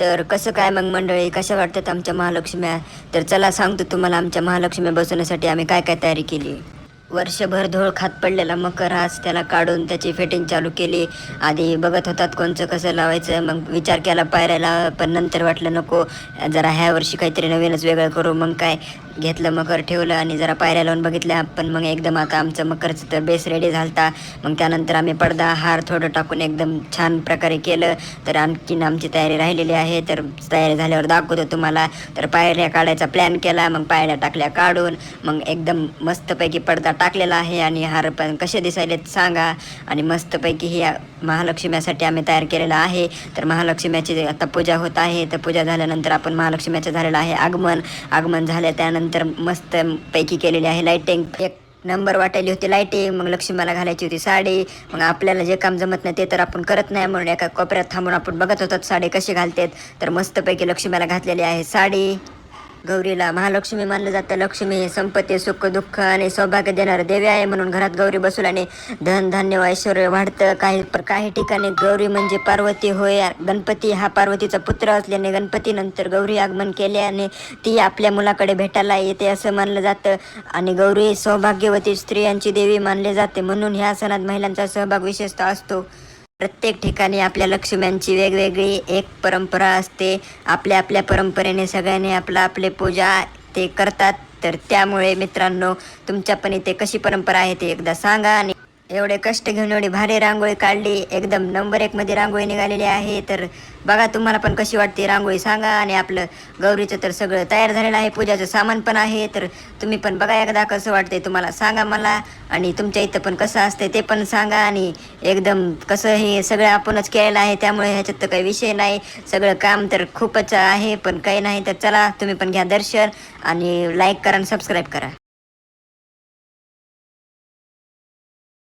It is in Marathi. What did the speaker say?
तर कसं काय मग मंडळी, कशा वाटतात आमच्या महालक्ष्म्या? तर चला सांगतो तुम्हाला आमच्या महालक्ष्म्या बसवण्यासाठी आम्ही काय काय तयारी केली. वर्षभर धूळ खात पडलेला मकर हाच त्याला काढून त्याची फिटिंग चालू केली. आधी बघत होतात कोणचं कसं लावायचं, मग विचार केला पायऱ्याला, पण नंतर वाटलं नको, जरा ह्या वर्षी काहीतरी नवीनच वेगळं करू. मग काय घेतलं, मकर ठेवलं आणि जरा पायऱ्या लावून बघितल्या. पण मग एकदम आता आमचं मकरचं तर बेस रेडी झालता. मग त्यानंतर आम्ही पडदा हार थोडं टाकून एकदम छान प्रकारे केलं. तर आणखीन आमची तयारी राहिलेली आहे, तर तयारी झाल्यावर दाखवतो तुम्हाला. तर पायऱ्या काढायचा प्लॅन केला, मग पायऱ्या टाकल्या काढून, मग एकदम मस्तपैकी पडदा टाकलेला आहे. आणि हार पण कसे दिसायलेत सांगा. आणि मस्तपैकी ही महालक्ष्म्यासाठी आम्ही तयार केलेला आहे. तर महालक्ष्म्याची आता पूजा होत आहे. तर पूजा झाल्यानंतर आपण महालक्ष्म्याचं झालेलं आहे आगमन झालं. त्यानंतर मस्तपैकी केलेली आहे लाईटिंग. एक नंबर वाटायली होती लाईटिंग. मग लक्ष्मीला घालायची होती साडी. मग आपल्याला जे काम जमत नाही ते तर आपण करत नाही, म्हणून एका कोपऱ्यात थांबून आपण बघत होतात साडी कशी घालतात. तर मस्तपैकी लक्ष्मीला घातलेली आहे साडी. गौरीला महालक्ष्मी मानलं जातं. लक्ष्मी हे संपत्ती, सुख, दुःख आणि सौभाग्य देणारं देवी आहे, म्हणून घरात गौरी बसवल्याने धन धान्य व ऐश्वर्य वाढतं. काही ठिकाणी गौरी म्हणजे पार्वती होय. गणपती हा पार्वतीचा पुत्र असल्याने गणपती नंतर गौरी आगमन केल्याने ती आपल्या मुलाकडे भेटायला येते असं मानलं जातं. आणि गौरी सौभाग्यवती स्त्रियांची देवी मानले जाते, म्हणून ह्या सणात महिलांचा सहभाग विशेषतः असतो. प्रत्येक ठिकाणी आपल्या लक्ष्म्यांची वेगवेगळी एक परंपरा असते. आपल्या आपल्या परंपरेने सगळ्यांनी आपली पूजा ते करतात. तर त्यामुळे मित्रांनो, तुमच्या पण इथे कशी परंपरा आहे ते एकदा सांगा. आणि एवढे कष्ट घेऊन एवढी भारी रांगोळी काढली, एकदम नंबर 1 मध्ये रांगोळी निघालेली आहे. तर बघा तुम्हाला पण कशी वाटते रांगोळी सांगा. आणि आपलं गौरीचं तर सगळं तयार झालेलं आहे, पूजाचं सामान पण आहे. तर तुम्ही पण बघा एकदा कसं वाटते तुम्हाला सांगा मला. आणि तुमच्या इथं पण कसं असते ते पण सांगा. आणि एकदम कसं हे सगळं आपणच केलेलं आहे, त्यामुळे ह्याच्यात तर काही विषय नाही. सगळं काम तर खूपच आहे, पण काही नाही. तर चला तुम्ही पण घ्या दर्शन आणि लाईक करा आणि सबस्क्राईब करा.